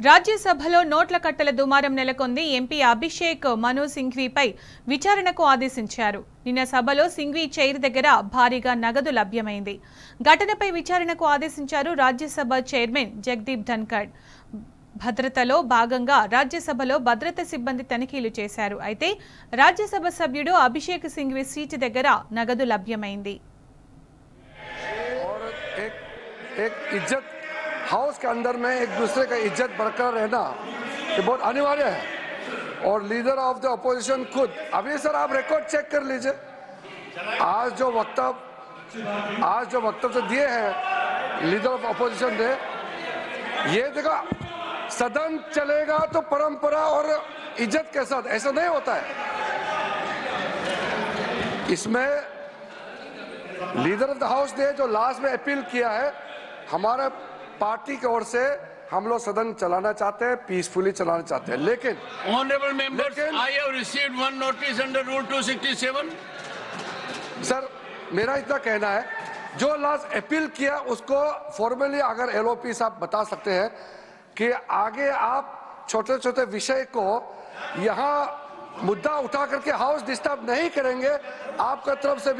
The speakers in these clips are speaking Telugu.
రాజ్యసభలో నోట్ల కట్టల దుమారం నెలకొంది. ఎంపీ అభిషేక్ మను సింఘ్వీపై విచారణకు ఆదేశించారు. నిన్న సభలో సింఘ్వీ చైర్ దగ్గర భారీగా నగదు లభ్యమైంది. ఘటనపై విచారణకు ఆదేశించారు రాజ్యసభ చైర్మన్ జగదీప్ ధన్కడ్. భద్రతలో భాగంగా రాజ్యసభలో భద్రతా సిబ్బంది తనిఖీలు చేశారు. అయితే రాజ్యసభ సభ్యుడు అభిషేక్ సింఘ్వీ సీటు దగ్గర నగదు లభ్యమైంది. हाउस के अंदर में एक दूसरे का इज्जत बरकरार रहना ये बहुत अनिवार्य है और लीडर ऑफ द अपोजिशन खुद अभी सर आप रिकॉर्ड चेक कर लीजिए आज जो वक्तव्य दिए हैं लीडर ऑफ अपोजिशन ने ये देखा सदन चलेगा तो परंपरा और इज्जत के साथ ऐसा नहीं होता है। इसमें लीडर ऑफ द हाउस ने जो लास्ट में अपील किया है हमारा पार्टी की ओर से हम लोग सदन चलाना चाहते हैं, पीसफुली चलाना चाहते हैं, लेकिन honourable members I have received one notice under rule 267। Sir मेरा इतना कहना है जो लास्ट अपील किया उसको फॉर्मली अगर एलओपी साहब बता सकते हैं कि आगे आप छोटे छोटे विषय को यहाँ मुद्दा उठा करके हाउस डिस्टर्ब नहीं करेंगे। आपका तरफ से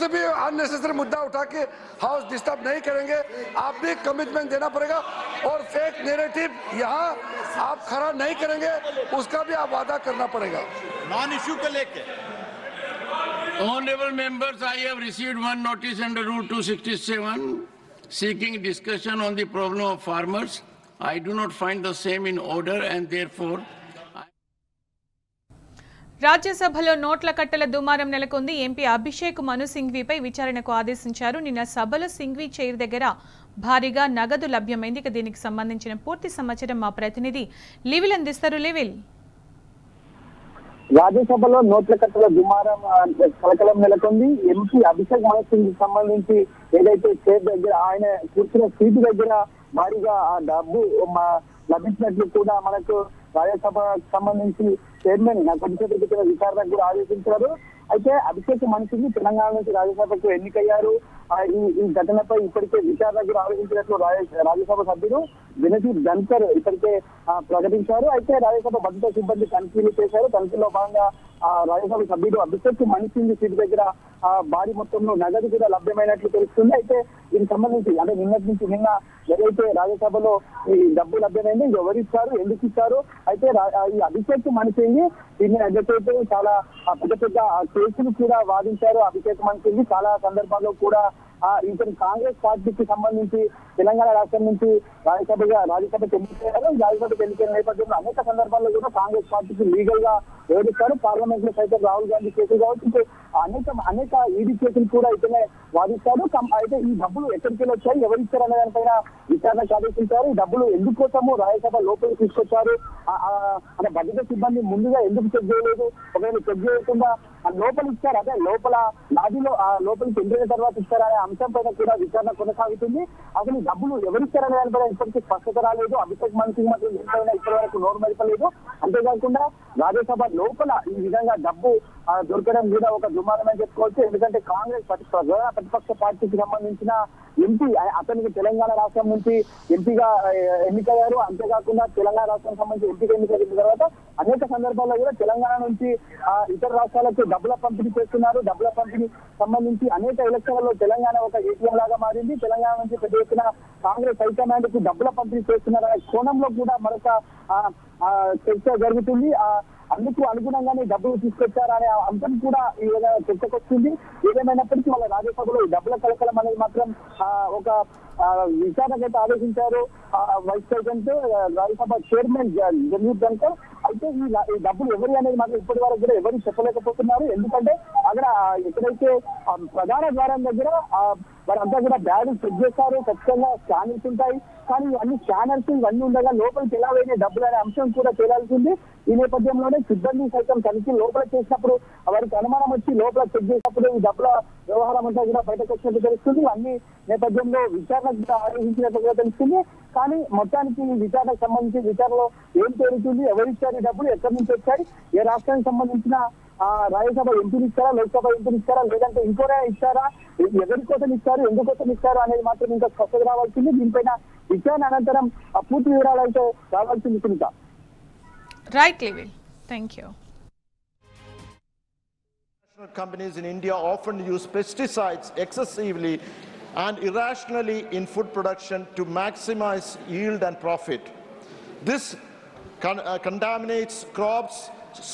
भी अननेसेसरी मुद्दा उठा के हाउस डिस्टर्ब नहीं करेंगे। आप भी कमिटमेंट देना पड़ेगा और फेक नैरेटिव यहाँ आप खड़ा नहीं करेंगे उसका भी आप वादा करना पड़ेगा। नॉन इश्यू को लेके honourable members I have received one notice under rule 267 seeking discussion on the problem of farmers. I do not find the same in order and therefore రాజ్యసభలో నోట్ల కట్టల దుమారం నెలకొంది. ఎంపీ అభిషేక్ మను సింఘ్వీపై విచారణకు ఆదేశించారు. నిన్న సభలో సింఘ్వీ చైర్ దగ్గర భారీగా నగదు లభ్యమైంది. దీనికి సంబంధించిన పూర్తి సమాచారం మా ప్రతినిధి లివిల్ అందిస్తారు. లివిల్, రాజ్యసభలో నోట్ల కట్టల దుమారం కలకలం నెలకొంది. ఎంపీ అభిషేక్ మను సింఘ్కి సంబంధించి ఏదైతే చైర్ దగ్గర ఆయన కూర్చున్న సీటు దగ్గర భారీగా ఆ డబ్బు లభించినట్లు కూడా మనకు రాజ్యసభకు సంబంధించి చైర్మన్ కొద్దిసేపటి క్రితం విచారణకు కూడా ఆదేశించారు. అయితే అభిషేక్ మను సింఘ్ తెలంగాణ నుంచి రాజ్యసభకు ఎన్నికయ్యారు. ఈ ఘటనపై ఇప్పటికే విచారణకు కూడా ఆలోచించినట్లు రాజ్యసభ సభ్యుడు జగదీప్ ధన్కర్ ఇప్పటికే ప్రకటించారు. అయితే రాజ్యసభ భద్రతా సిబ్బంది తనిఖీలు చేశారు. తనిఖీలో భాగంగా రాజ్యసభ సభ్యుడు అభిషేక్ మను సింఘ్ సీటు దగ్గర భారీ మొత్తంలో నగదు కూడా లభ్యమైనట్లు తెలుస్తుంది. అయితే దీనికి సంబంధించి అంటే నిన్న ఏదైతే రాజ్యసభలో ఈ డబ్బు లభ్యమైంది ఎవరిస్తారు, ఎందుకు ఇచ్చారు, అయితే ఈ అభిషేక్ మను సింఘ్ దీన్ని అడ్వకేట్ చాలా పెద్ద పెద్ద కేసులు కూడా వాదించారు. అభిషేక్ మను సింఘ్ చాలా సందర్భాల్లో కూడా ఇతను కాంగ్రెస్ పార్టీకి సంబంధించి తెలంగాణ రాష్ట్రం నుంచి రాజ్యసభకు ఎన్నికయ్యారు. రాజ్యసభకు ఎన్నికైన నేపథ్యంలో అనేక సందర్భాల్లో కూడా కాంగ్రెస్ పార్టీకి లీగల్ గా వివరిస్తారు. పార్లమెంట్ లో సైతం రాహుల్ గాంధీ కేసులు కావచ్చు, అనేక ఈడీ కేసులు కూడా ఇతనే వాదిస్తారు. అయితే ఈ డబ్బులు ఎక్కడికి వచ్చాయి, ఎవరిచ్చారు అనే దానిపైన విచారణకు ఆదేశించారు. ఈ డబ్బులు ఎందుకోసము రాజ్యసభ లోపలికి తీసుకొచ్చారు, అంటే భద్రతా సిబ్బంది ముందుగా ఎందుకు చెక్ చేయలేదు, ఒకవేళ చెక్ చేయకుండా లోపల ఇచ్చారు, అదే లోపల లాబీలో లోపలికి ఎంట్రైన తర్వాత ఇచ్చారనే అంశం పైన కూడా విచారణ కొనసాగుతుంది. అసలు ఈ డబ్బులు ఎవరిచ్చారనే దానిపైన ఇప్పటికీ స్పష్టత రాలేదు. అభిషేక్ మను సింఘ్ మాత్రం దీనిపైన ఇప్పటి వరకు నోరు మెదపలేదు. అంతేకాకుండా రాజ్యసభ లోపల ఈ విధంగా డబ్బు దొరకడం కూడా ఒక దుమారమే చెప్పుకోవచ్చు. ఎందుకంటే కాంగ్రెస్ ప్రతిపక్ష పార్టీకి సంబంధించిన ఎంపీ అతనికి తెలంగాణ రాష్ట్రం నుంచి ఎంపీగా ఎన్నికయ్యారు. అంతేకాకుండా తెలంగాణ రాష్ట్రానికి సంబంధించి ఎంపీగా ఎన్నికైన తర్వాత అనేక సందర్భాల్లో కూడా తెలంగాణ నుంచి ఇతర రాష్ట్రాలకు డబ్బుల పంపిణీ చేస్తున్నారు. డబ్బుల పంపిణీ సంబంధించి అనేక ఎలక్షన్లలో తెలంగాణ ఒక ఏటీఎం లాగా మారింది. తెలంగాణ నుంచి పెద్ద ఎత్తున కాంగ్రెస్ హైకమాండ్ కు డబ్బుల పంపిణీ చేస్తున్నారనే కోణంలో కూడా మరొక చర్చ జరుగుతుంది. అందుకు అనుగుణంగానే డబ్బులు తీసుకొచ్చారనే అంశం కూడా ఈ విధంగా చర్చకొస్తుంది. ఏదేమైనప్పటికీ వాళ్ళ రాజ్యసభలో ఈ డబ్బుల కలకలం అనేది మాత్రం ఒక విచారణకైతే ఆదేశించారు vice president Rajya Sabha chairman Jagdeep Dhankhar. అయితే ఈ డబ్బులు ఎవరి అనేది మాత్రం ఇప్పటి వరకు కూడా ఎవరు చెప్పలేకపోతున్నారు. ఎందుకంటే అక్కడ ఎక్కడైతే ప్రధాన ద్వారం దగ్గర వారంతా కూడా బ్యాగ్ చెక్ చేస్తారు, ఖచ్చితంగా స్కానర్స్ ఉంటాయి. కానీ అన్ని స్కానర్స్ ఇవన్నీ ఉండగా లోపలికి ఎలా పోయిన డబ్బులు అనే అంశం కూడా తేలాల్సింది. ఈ నేపథ్యంలోనే సిబ్బంది సైతం తనిఖీ లోపల చేసినప్పుడు వారికి అనుమానం వచ్చి లోపల చెక్ చేసినప్పుడు ఈ డబ్బుల వ్యవహారం అంతా కూడా బయటకు వచ్చినట్టు తెలుస్తుంది. అన్ని నేపథ్యంలో విచారణకు ఆదేశించినట్టు కూడా తెలుస్తుంది. కానీ మొత్తానికి విచారణకు సంబంధించి విచారణలో ఏం తేలుతుంది, ఎవరిచ్చారు ఈ డబ్బులు, ఎక్కడి నుంచి వచ్చాయి, ఏ రాష్ట్రానికి సంబంధించిన రాజ్యసభ ఎంపీలు ఇచ్చారా, లోక్సభ ఎంపీలు ఇచ్చారా, లేదంటే ఇంకోనే ఇచ్చారా, ఎవరి కోసం ఇచ్చారు, ఎందుకోసం ఇచ్చారు అనేది మాత్రం ఇంకా స్పష్టత రావాల్సింది. దీనిపైన విచారణ అనంతరం పూర్తి వివరాలు అయితే రావాల్సింది సునీత. రైట్ లివిల్, thank you. Companies in India often use pesticides excessively and irrationally in food production to maximize yield and profit. This contaminates crops,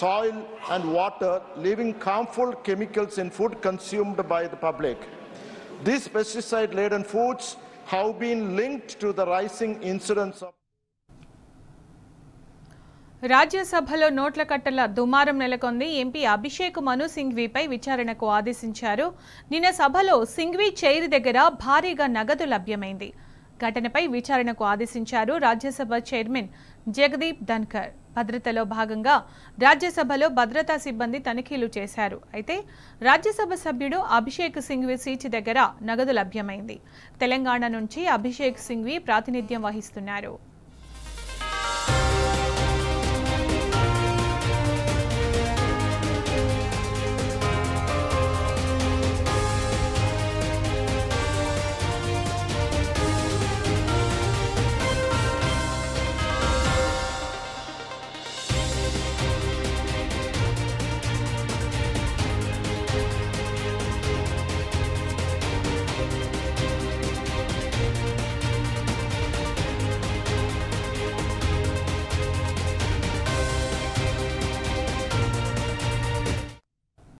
soil and water, leaving harmful chemicals in food consumed by the public. These pesticide-laden foods have been linked to the rising incidence of రాజ్యసభలో నోట్ల కట్టల దుమారం నెలకొంది. ఎంపీ అభిషేక్ మను సింఘ్వీపై విచారణకు ఆదేశించారు. నిన్న సభలో సింఘ్వీ చైర్ దగ్గర భారీగా నగదు లభ్యమైంది. ఘటనపై విచారణకు ఆదేశించారు రాజ్యసభ చైర్మన్ జగదీప్ ధన్కర్. భద్రతలో భాగంగా రాజ్యసభలో భద్రతా సిబ్బంది తనిఖీలు చేశారు. అయితే రాజ్యసభ సభ్యుడు అభిషేక్ సింఘ్వీ సీటు దగ్గర నగదు లభ్యమైంది. తెలంగాణ నుంచి అభిషేక్ సింఘ్వీ ప్రాతినిధ్యం వహిస్తున్నారు.